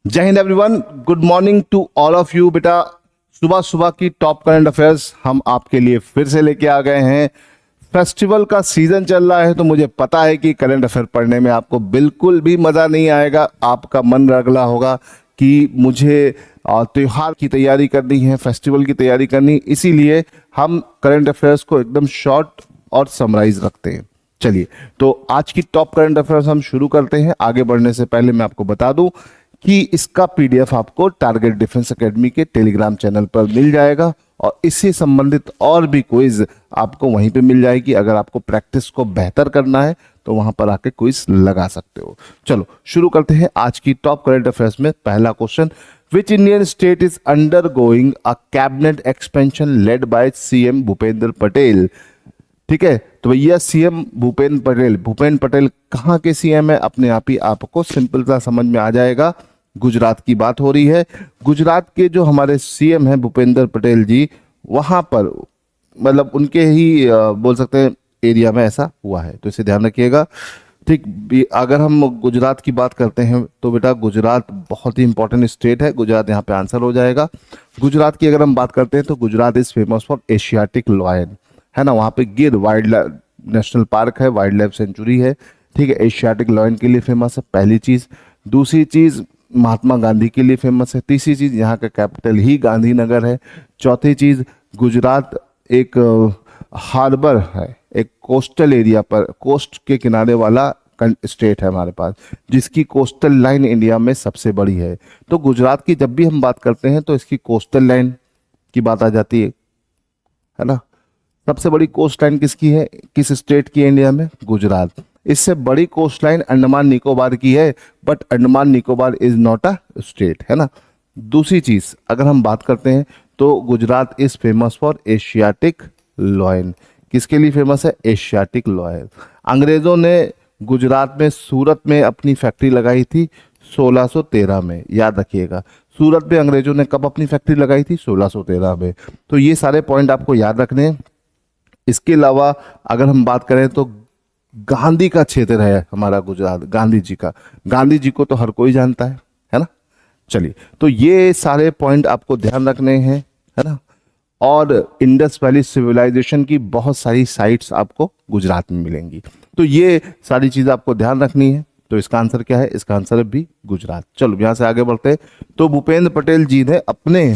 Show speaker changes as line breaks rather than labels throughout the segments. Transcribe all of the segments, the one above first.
जय हिंद everyone, good morning to all of you. बेटा, सुबह सुबह की टॉप करंट अफेयर्स हम आपके लिए फिर से लेके आ गए हैं। फेस्टिवल का सीजन चल रहा है तो मुझे पता है कि करंट अफेयर पढ़ने में आपको बिल्कुल भी मज़ा नहीं आएगा। आपका मन रगला होगा कि मुझे त्योहार की तैयारी करनी है, फेस्टिवल की तैयारी करनी, इसीलिए हम करंट अफेयर्स को एकदम शॉर्ट और समराइज रखते हैं। चलिए, तो आज की टॉप करंट अफेयर्स हम शुरू करते हैं। आगे बढ़ने से पहले मैं आपको बता दूं कि इसका पीडीएफ आपको टारगेट डिफेंस एकेडमी के टेलीग्राम चैनल पर मिल जाएगा और इससे संबंधित और भी क्विज आपको वहीं पे मिल जाएगी। अगर आपको प्रैक्टिस को बेहतर करना है तो वहां पर आके क्विज लगा सकते हो। चलो शुरू करते हैं आज की टॉप करंट अफेयर्स में। पहला question, which Indian state is under going a cabinet expansion led by CM Bhupendra Patel. ठीक है, तो भैया सीएम भूपेंद्र पटेल कहाँ के सीएम है? अपने आप ही आपको सिंपल सा समझ में आ जाएगा। गुजरात की बात हो रही है। गुजरात के जो हमारे सीएम हैं भूपेंद्र पटेल जी, वहां पर मतलब उनके ही बोल सकते हैं एरिया में ऐसा हुआ है, तो इसे ध्यान रखिएगा। ठीक, अगर हम गुजरात की बात करते हैं तो बेटा गुजरात बहुत ही इंपॉर्टेंट स्टेट है। गुजरात यहाँ पे आंसर हो जाएगा। गुजरात की अगर हम बात करते हैं तो Gujarat is famous for Asiatic lion, है ना। वहाँ पे गिर वाइल्ड नेशनल पार्क है, वाइल्ड लाइफ सेंचुरी है। ठीक है, एशियाटिक लॉयन के लिए फेमस है, पहली चीज। दूसरी चीज, महात्मा गांधी के लिए फेमस है। तीसरी चीज, यहाँ का कैपिटल ही गांधीनगर है। चौथी चीज, गुजरात एक हार्बर है, एक कोस्टल एरिया पर, कोस्ट के किनारे वाला स्टेट है हमारे पास, जिसकी कोस्टल लाइन इंडिया में सबसे बड़ी है। तो गुजरात की जब भी हम बात करते हैं तो इसकी कोस्टल लाइन की बात आ जाती है ना। सबसे बड़ी कोस्ट लाइन किसकी है, किस स्टेट की है इंडिया में? गुजरात। इससे बड़ी कोस्ट लाइन अंडमान निकोबार की है, but Andaman Nicobar is not a state, है ना। दूसरी चीज अगर हम बात करते हैं तो Gujarat is famous for Asiatic lion. किसके लिए फेमस है? Asiatic lion. अंग्रेजों ने गुजरात में सूरत में अपनी फैक्ट्री लगाई थी 1613 में, याद रखिएगा। सूरत में अंग्रेजों ने कब अपनी फैक्ट्री लगाई थी? 1613 में। तो ये सारे पॉइंट आपको याद रखने हैं। इसके अलावा अगर हम बात करें तो गांधी का क्षेत्र है हमारा गुजरात, गांधी जी का। गांधी जी को तो हर कोई जानता है ना। चलिए, तो ये सारे पॉइंट आपको ध्यान रखने हैं, है ना। और इंडस वैली सिविलाइजेशन की बहुत सारी साइट्स आपको गुजरात में मिलेंगी, तो ये सारी चीज आपको ध्यान रखनी है। तो इसका आंसर क्या है? इसका आंसर है भी गुजरात। चलो यहां से आगे बढ़ते हैं। तो भूपेंद्र पटेल जी ने अपने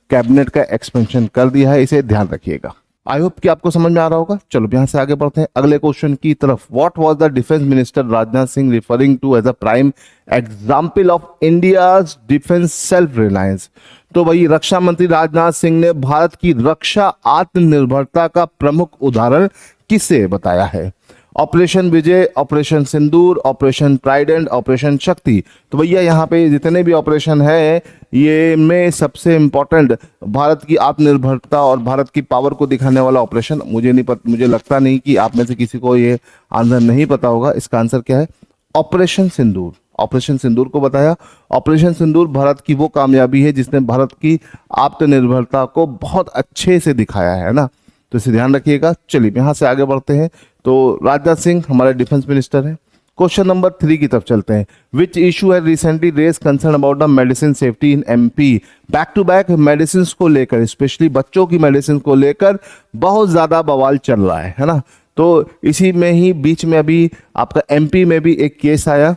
कैबिनेट का एक्सपेंशन कर दिया है, इसे ध्यान रखिएगा। आई होप कि आपको समझ में आ रहा होगा। चलो यहां से आगे बढ़ते हैं अगले क्वेश्चन की तरफ। What was the defence minister Rajnath Singh referring to as a prime example of India's defence self reliance. तो भाई रक्षा मंत्री राजनाथ सिंह ने भारत की रक्षा आत्मनिर्भरता का प्रमुख उदाहरण किसे बताया है? ऑपरेशन विजय, ऑपरेशन सिंदूर, ऑपरेशन ट्राइडेंट, ऑपरेशन शक्ति। तो भैया यहाँ पे जितने भी ऑपरेशन है, ये में सबसे इंपॉर्टेंट भारत की आत्मनिर्भरता और भारत की पावर को दिखाने वाला ऑपरेशन, मुझे लगता नहीं कि आप में से किसी को ये आंसर नहीं पता होगा। इसका आंसर क्या है? ऑपरेशन सिंदूर। ऑपरेशन सिंदूर को बताया। ऑपरेशन सिंदूर भारत की वो कामयाबी है जिसने भारत की आत्मनिर्भरता को बहुत अच्छे से दिखाया है ना, तो इसे ध्यान रखिएगा। चलिए यहां से आगे बढ़ते हैं। तो राजनाथ सिंह हमारे डिफेंस मिनिस्टर हैं। क्वेश्चन नंबर 3 की तरफ चलते हैं। विच इशू है recently raise concern about the medicine safety in MP. Back to back medicine को लेकर, स्पेशली बच्चों की मेडिसिन को लेकर बहुत ज्यादा बवाल चल रहा है ना। तो इसी में ही बीच में अभी आपका एमपी में भी एक केस आया।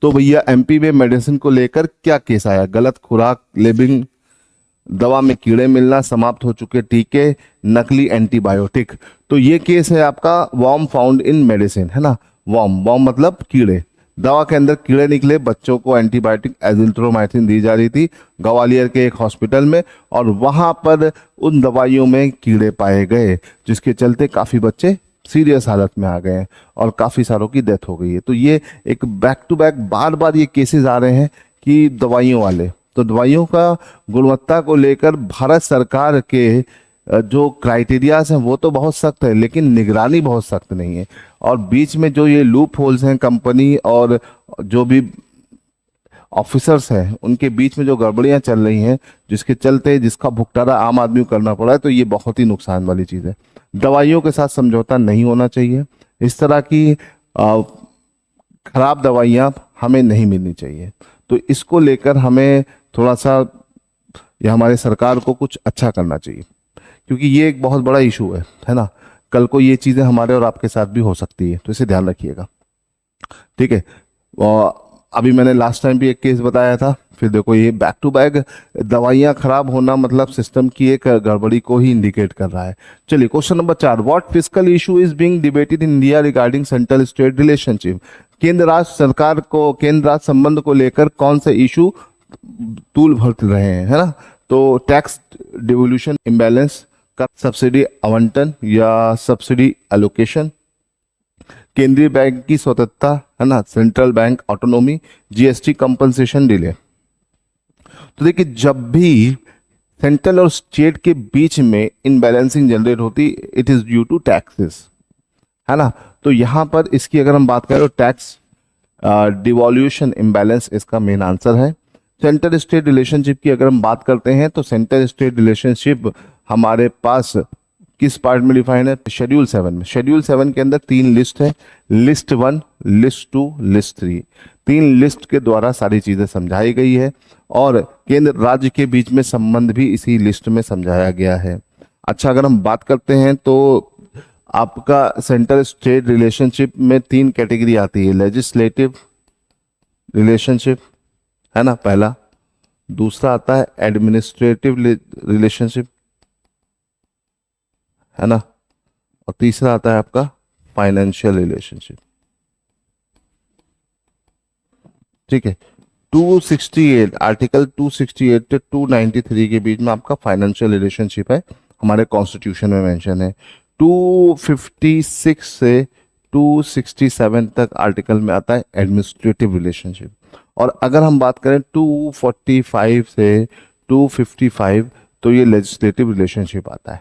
तो भैया एमपी में मेडिसिन को लेकर क्या केस आया? गलत खुराक, लेबलिंग, दवा में कीड़े मिलना, समाप्त हो चुके टीके, नकली एंटीबायोटिक। तो ये केस है आपका वॉर्म फाउंड इन मेडिसिन, है ना। वॉर्म मतलब कीड़े, दवा के अंदर कीड़े निकले। बच्चों को एंटीबायोटिक एजिथ्रोमाइसिन दी जा रही थी ग्वालियर के एक हॉस्पिटल में, और वहां पर उन दवाइयों में कीड़े पाए गए, जिसके चलते काफी बच्चे सीरियस हालत में आ गए हैं और काफी सारों की डेथ हो गई है। तो ये एक बैक टू बैक बार बार ये केसेस आ रहे हैं कि दवाइयों वाले, तो दवाइयों का गुणवत्ता को लेकर भारत सरकार के जो क्राइटेरियाज हैं वो तो बहुत सख्त है, लेकिन निगरानी बहुत सख्त नहीं है। और बीच में जो ये लूप होल्स हैं कंपनी और जो भी ऑफिसर्स हैं उनके बीच में जो गड़बड़ियां चल रही हैं, जिसके चलते जिसका भुगताना आम आदमी को करना पड़ा है, तो ये बहुत ही नुकसान वाली चीज़ है। दवाइयों के साथ समझौता नहीं होना चाहिए। इस तरह की खराब दवाइयाँ हमें नहीं मिलनी चाहिए। तो तो इसको लेकर हमें थोड़ा सा या हमारे सरकार को कुछ अच्छा करना चाहिए, क्योंकि ये एक बहुत बड़ा इशू है ना। कल को ये चीज़ें हमारे और आपके साथ भी हो सकती है, तो इसे ध्यान रखिएगा, ठीक है। और अभी मैंने लास्ट टाइम भी एक केस बताया था, फिर देखो ये बैक टू बैक दवाइयाँ खराब होना मतलब सिस्टम की एक गड़बड़ी को ही इंडिकेट कर रहा है। चलिए question number 4, what fiscal issue is being debated in India regarding central state relationship. केंद्र राज्य सरकार को, केंद्र राज्य संबंध को लेकर कौन से इशू तूल भर रहे हैं, है ना। तो टैक्स डिवोल्यूशन इम्बैलेंस का, सब्सिडी आवंटन या सब्सिडी एलोकेशन, केंद्रीय बैंक की स्वतंत्रता, है ना, central bank autonomy, GST compensation delay. तो देखिए जब भी सेंट्रल और स्टेट के बीच में इनबैलेंसिंग जनरेट होती, it is due to taxes, है ना। तो यहां पर इसकी अगर हम बात करें तो टैक्स डिवॉल्यूशन इम्बैलेंस इसका मेन आंसर है। सेंट्रल स्टेट रिलेशनशिप की अगर हम बात करते हैं तो सेंट्रल स्टेट रिलेशनशिप हमारे पास किस पार्ट में डिफाइन है, शेड्यूल 7 में। शेड्यूल 7 के अंदर 3 लिस्ट है, लिस्ट 1, लिस्ट 2, लिस्ट 3। 3 लिस्ट के द्वारा सारी चीजें समझाई गई है और केंद्र राज्य के बीच में संबंध भी इसी लिस्ट में समझाया गया है। अच्छा, अगर हम बात करते हैं तो आपका सेंट्रल स्टेट रिलेशनशिप में 3 कैटेगरी आती है, लेजिस्लेटिव रिलेशनशिप, है ना, पहला। दूसरा आता है एडमिनिस्ट्रेटिव रिलेशनशिप, है ना, और तीसरा आता है आपका फाइनेंशियल रिलेशनशिप, ठीक है। 268 आर्टिकल 268 से 293 के बीच में आपका फाइनेंशियल रिलेशनशिप है, हमारे कॉन्स्टिट्यूशन में मेंशन है। 256 से 267 तक आर्टिकल में आता है एडमिनिस्ट्रेटिव रिलेशनशिप। और अगर हम बात करें 245 से 255 तो ये लेजिस्लेटिव रिलेशनशिप आता है,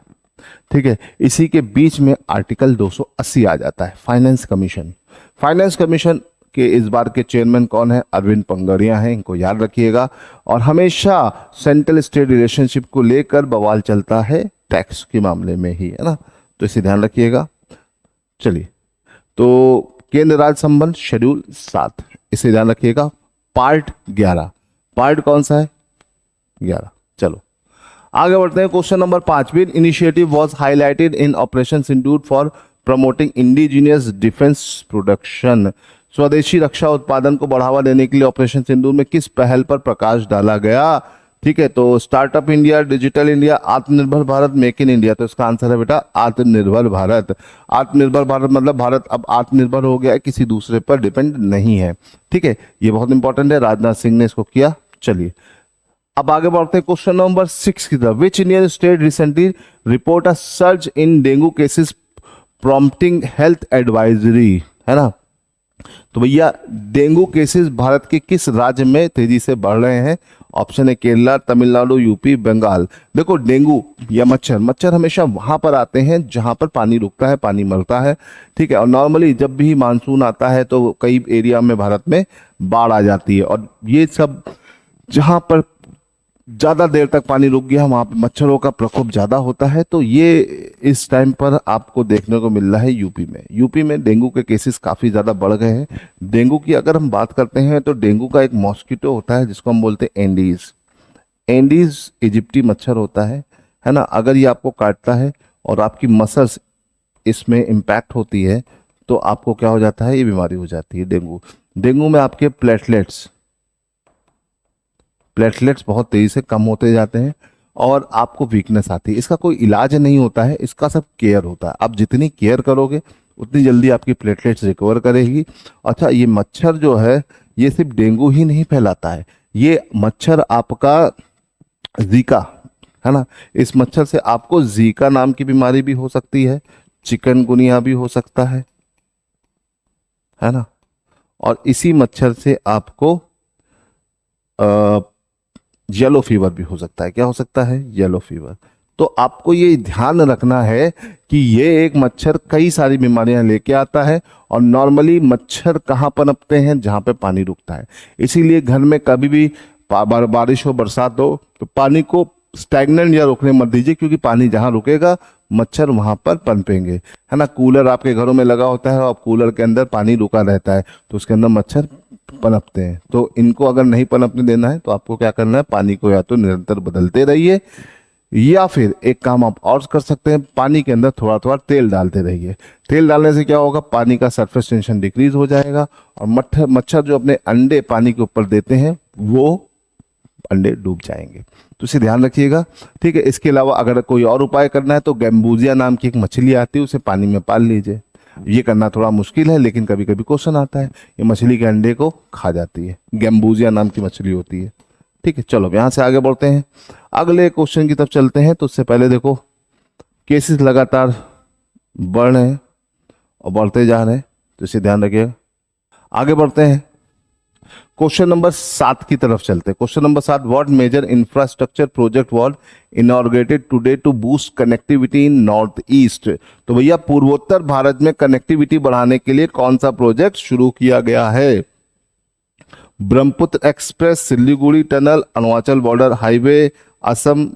ठीक है। इसी के बीच में आर्टिकल 280 आ जाता है, फाइनेंस कमीशन। फाइनेंस कमीशन के इस बार के चेयरमैन कौन है, अरविंद पंगड़िया हैं, इनको याद रखिएगा। और हमेशा सेंट्रल स्टेट रिलेशनशिप को लेकर बवाल चलता है टैक्स के मामले में ही, है ना, तो इसे ध्यान रखिएगा। चलिए, तो केंद्र राज्य संबंध शेड्यूल 7, इसे ध्यान रखिएगा। पार्ट 11, पार्ट कौन सा है, 11। चलो आगे बढ़ते हैं। Question number 5, which initiative was highlighted in operation Sindoor for promoting indigenous defence production. स्वदेशी रक्षा उत्पादन को बढ़ावा देने के लिए ऑपरेशन सिंदूर में किस पहल पर प्रकाश डाला गया, ठीक है। तो स्टार्टअप इंडिया, डिजिटल इंडिया, आत्मनिर्भर भारत, मेक इन इंडिया। तो इसका आंसर है बेटा आत्मनिर्भर भारत। आत्मनिर्भर भारत मतलब भारत अब आत्मनिर्भर हो गया है, किसी दूसरे पर डिपेंड नहीं है, ठीक है। ये बहुत इंपॉर्टेंट है, राजनाथ सिंह ने इसको किया। चलिए अब आगे बढ़ते हैं क्वेश्चन नंबर 6 की तरफ। Which Indian state recently report a surge in dengue cases prompting health advisory, है ना। तो भैया डेंगू केसेस भारत के किस राज्य में तेजी से बढ़ रहे हैं? ऑप्शन है केरला, तमिलनाडु, यूपी, बंगाल। देखो डेंगू या मच्छर हमेशा वहां पर आते हैं जहां पर पानी रुकता है, पानी मरता है, ठीक है। और नॉर्मली जब भी मानसून आता है तो कई एरिया में भारत में बाढ़ आ जाती है, और ये सब जहां पर ज्यादा देर तक पानी रुक गया वहां पे मच्छरों का प्रकोप ज्यादा होता है। तो ये इस टाइम पर आपको देखने को मिल रहा है यूपी में डेंगू के केसेस काफी ज्यादा बढ़ गए हैं। डेंगू की अगर हम बात करते हैं तो डेंगू का एक मॉस्किटो होता है जिसको हम बोलते हैं एंडीज इजिप्टी मच्छर होता है ना। अगर ये आपको काटता है और आपकी मसल्स इसमें इम्पैक्ट होती है तो आपको क्या हो जाता है, ये बीमारी हो जाती है डेंगू में आपके प्लेटलेट्स बहुत तेजी से कम होते जाते हैं और आपको वीकनेस आती है। इसका कोई इलाज नहीं होता है, इसका सब केयर होता है। आप जितनी केयर करोगे उतनी जल्दी आपकी प्लेटलेट्स रिकवर करेगी। अच्छा, ये मच्छर जो है ये सिर्फ डेंगू ही नहीं फैलाता है, ये मच्छर आपका जीका, है ना, इस मच्छर से आपको जीका नाम की बीमारी भी हो सकती है, चिकनगुनिया भी हो सकता है ना। और इसी मच्छर से आपको येलो फीवर भी हो सकता है। क्या हो सकता है? Yellow fever. तो आपको ये ध्यान रखना है कि ये एक मच्छर कई सारी बीमारियां लेके आता है, और नॉर्मली मच्छर कहाँ पनपते हैं? जहां पे पानी रुकता है। इसीलिए घर में कभी भी बारिश हो, बरसात हो, तो पानी को स्टैग्नेंट या रुकने मत दीजिए, क्योंकि पानी जहां रुकेगा मच्छर वहां पर पनपेंगे, है ना। कूलर आपके घरों में लगा होता है और कूलर के अंदर पानी रुका रहता है तो उसके अंदर मच्छर पनपते हैं। तो इनको अगर नहीं पनपने देना है तो आपको क्या करना है, पानी को या तो निरंतर बदलते रहिए, या फिर एक काम आप और कर सकते हैं, पानी के अंदर थोड़ा थोड़ा तेल डालते रहिए। तेल डालने से क्या होगा, पानी का सरफेस टेंशन डिक्रीज हो जाएगा और मच्छर जो अपने अंडे पानी के ऊपर देते हैं वो अंडे डूब जाएंगे। तो इसे ध्यान रखिएगा, ठीक है। इसके अलावा अगर कोई और उपाय करना है तो गैम्बूजिया नाम की एक मछली आती है, उसे पानी में पाल लीजिए। ये करना थोड़ा मुश्किल है लेकिन कभी कभी क्वेश्चन आता है। ये मछली के अंडे को खा जाती है, गैम्बूजिया नाम की मछली होती है, ठीक है। चलो अब यहाँ से आगे बढ़ते हैं, अगले क्वेश्चन की तरफ चलते हैं। तो उससे पहले देखो, केसेस लगातार बढ़ रहे हैं और बढ़ते जा रहे हैं, तो इसे ध्यान रखिएगा। आगे बढ़ते हैं, क्वेश्चन नंबर 7 की तरफ चलते हैं। Question number 7, what major infrastructure project was inaugurated today to boost connectivity in North East. तो भैया पूर्वोत्तर भारत में कनेक्टिविटी बढ़ाने के लिए कौन सा प्रोजेक्ट शुरू किया गया है? Brahmaputra express, Siliguri tunnel, Arunachal border highway, Assam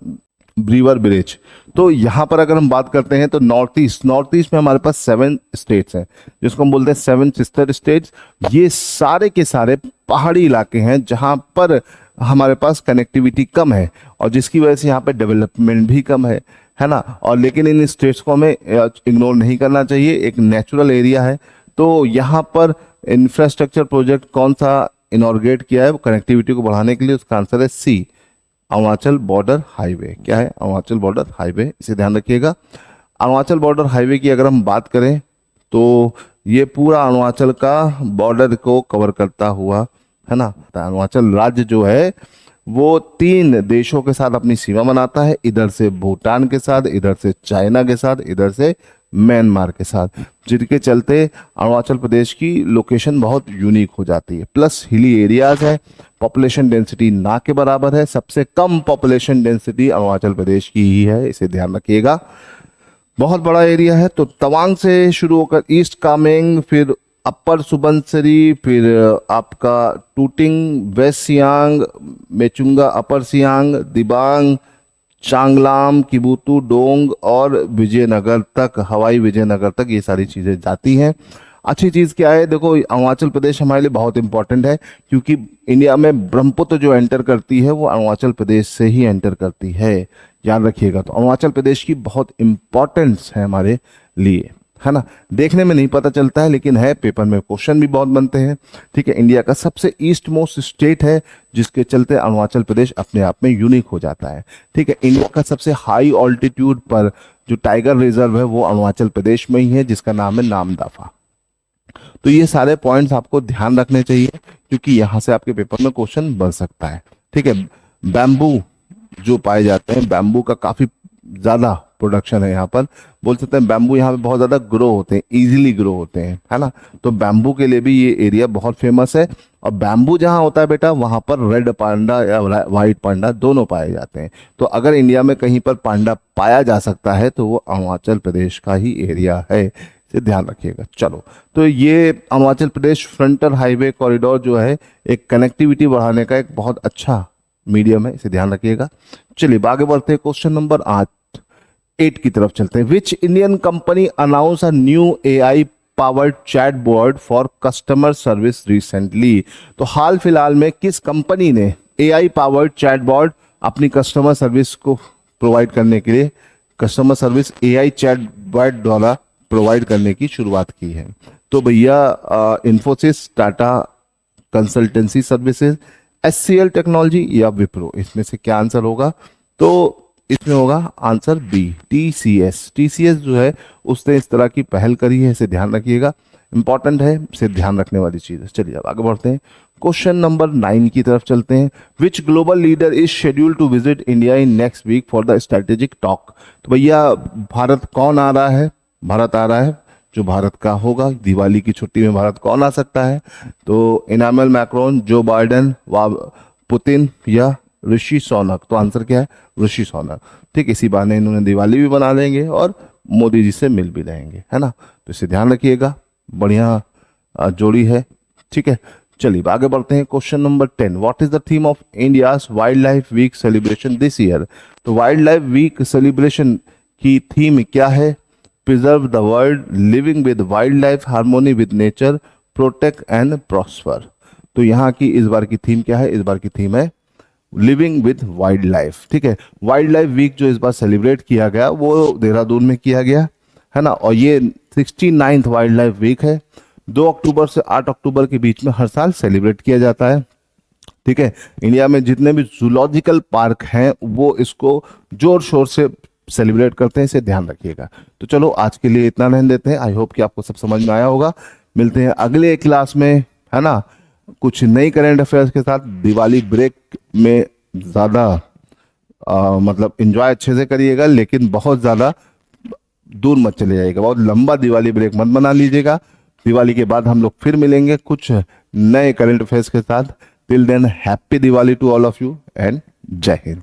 river bridge. तो यहाँ पर अगर हम बात करते हैं तो नॉर्थ ईस्ट में हमारे पास 7 स्टेट्स हैं, जिसको हम बोलते हैं 7 सिस्टर स्टेट्स। ये सारे के सारे पहाड़ी इलाके हैं जहाँ पर हमारे पास कनेक्टिविटी कम है और जिसकी वजह से यहाँ पे डेवलपमेंट भी कम है ना। और लेकिन इन स्टेट्स को हमें इग्नोर नहीं करना चाहिए, एक नेचुरल एरिया है। तो यहाँ पर इंफ्रास्ट्रक्चर प्रोजेक्ट कौन सा इनॉर्गेट किया है कनेक्टिविटी को बढ़ाने के लिए? उसका आंसर है सी, अरुणाचल बॉर्डर हाईवे। क्या है? अरुणाचल बॉर्डर हाईवे, इसे ध्यान रखिएगा। अरुणाचल बॉर्डर हाईवे की अगर हम बात करें तो ये पूरा अरुणाचल का बॉर्डर को कवर करता हुआ, है ना। अरुणाचल राज्य जो है वो 3 देशों के साथ अपनी सीमा बनाता है, इधर से भूटान के साथ, इधर से चाइना के साथ, इधर से म्यांमार के साथ, जिनके चलते अरुणाचल प्रदेश की लोकेशन बहुत यूनिक हो जाती है। प्लस हिली एरियाज है, पॉपुलेशन डेंसिटी ना के बराबर है, सबसे कम पॉपुलेशन डेंसिटी अरुणाचल प्रदेश की ही है, इसे ध्यान रखिएगा। बहुत बड़ा एरिया है। तो तवांग से शुरू होकर ईस्ट कामेंग, फिर अपर सुबनसिरी, फिर आपका टूटिंग, वेस्ट सियांग, मेचुंगा अपर सियांग, दिबांग, चांगलाम, किबुतु, डोंग और विजयनगर तक, हवाई विजयनगर तक ये सारी चीज़ें जाती हैं। अच्छी चीज़ क्या है, देखो अरुणाचल प्रदेश हमारे लिए बहुत इंपॉर्टेंट है क्योंकि इंडिया में ब्रह्मपुत्र जो एंटर करती है वो अरुणाचल प्रदेश से ही एंटर करती है, याद रखिएगा। तो अरुणाचल प्रदेश की बहुत इंपॉर्टेंस है हमारे लिए, है ना। देखने में नहीं पता चलता है लेकिन है, पेपर में क्वेश्चन भी बहुत बनते हैं, ठीक है। इंडिया का सबसे ईस्ट मोस्ट स्टेट है जिसके चलते अरुणाचल प्रदेश अपने आप में यूनिक हो जाता है, ठीक है। इंडिया का सबसे हाई ऑल्टीट्यूड पर जो टाइगर रिजर्व है वो अरुणाचल प्रदेश में ही है, जिसका नाम है नामदफा। तो ये सारे पॉइंट्स आपको ध्यान रखने चाहिए क्योंकि यहाँ से आपके पेपर में क्वेश्चन बन सकता है, ठीक है। बैम्बू जो पाए जाते हैं, बैम्बू का काफी ज्यादा प्रोडक्शन है यहाँ पर, बोल सकते हैं बैम्बू यहाँ पे बहुत ज्यादा ग्रो होते हैं, इजीली ग्रो होते हैं, है ना। तो बैम्बू के लिए भी ये एरिया बहुत फेमस है। और बैम्बू जहाँ होता है बेटा वहां पर रेड पांडा या व्हाइट पांडा दोनों पाए जाते हैं। तो अगर इंडिया में कहीं पर पांडा पाया जा सकता है तो वो अरुणाचल प्रदेश का ही एरिया है, इसे ध्यान रखिएगा। चलो, तो ये Arunachal Pradesh frontal highway corridor जो है एक कनेक्टिविटी बढ़ाने का एक बहुत अच्छा मीडियम है, इसे ध्यान रखिएगा। चलिए आगे बढ़ते हैं, क्वेश्चन नंबर 8 की तरफ चलते हैं। Which Indian company announce a new AI powered chatbot for customer service recently. तो हाल फिलहाल में किस कंपनी ने AI पावर्ड चैटबॉट अपनी कस्टमर सर्विस को प्रोवाइड करने के लिए, कस्टमर सर्विस AI चैटबॉट द्वारा प्रोवाइड करने की शुरुआत की है? तो भैया Infosys, Tata consultancy services, HCL technology या विप्रो, इसमें से क्या आंसर होगा? तो इसमें होगा आंसर बी, TCS जो है उसने इस तरह की पहल करी है, इसे ध्यान रखिएगा, इंपॉर्टेंट है, इसे ध्यान रखने वाली चीज है। चलिए अब आगे बढ़ते हैं, क्वेश्चन नंबर 9 की तरफ चलते हैं। Which global leader is schedule to visit India in next week for the strategic talk. तो भैया भारत कौन आ रहा है? भारत आ रहा है, जो भारत का होगा, दिवाली की छुट्टी में भारत कौन आ सकता है? तो इनामुअल मैक्रोन, जो बाइडेन, पुतिन या ऋषि सुनक। तो आंसर क्या है? ऋषि सुनक, ठीक। इसी बहाने इन्होंने दिवाली भी बना लेंगे और मोदी जी से मिल भी लेंगे, है ना। तो इसे ध्यान रखिएगा, बढ़िया जोड़ी है, ठीक है। चलिए आगे बढ़ते हैं, question number 10, what is the theme of India's wild life week celebration this year. तो वाइल्ड लाइफ वीक सेलिब्रेशन की थीम क्या है? Preserve the world, living with wild life, harmony with nature, protect and prosper. तो यहाँ की इस बार की theme क्या है? इस बार की थीम है लिविंग विद वाइल्ड लाइफ। ठीक है, वाइल्ड लाइफ वीक जो इस बार सेलिब्रेट किया गया वो देहरादून में किया गया है ना, और ये 69th वाइल्ड लाइफ वीक है। 2 अक्टूबर से 8 अक्टूबर के बीच में हर साल सेलिब्रेट किया जाता है। ठीक है, इंडिया में जितने भी जूलॉजिकल पार्क हैं वो इसको जोर शोर से सेलिब्रेट करते हैं, इसे ध्यान रखिएगा। तो चलो आज के लिए इतना रहने देते हैं। आई होप कि आपको सब समझ में आया होगा। मिलते हैं अगले क्लास में, है ना, कुछ नई करंट अफेयर्स के साथ। दिवाली ब्रेक में ज़्यादा मतलब इंजॉय अच्छे से करिएगा, लेकिन बहुत ज़्यादा दूर मत चले जाइएगा, बहुत लंबा दिवाली ब्रेक मत बना लीजिएगा। दिवाली के बाद हम लोग फिर मिलेंगे कुछ नए करंट अफेयर्स के साथ। Till then happy Diwali to all of you and जय हिंद।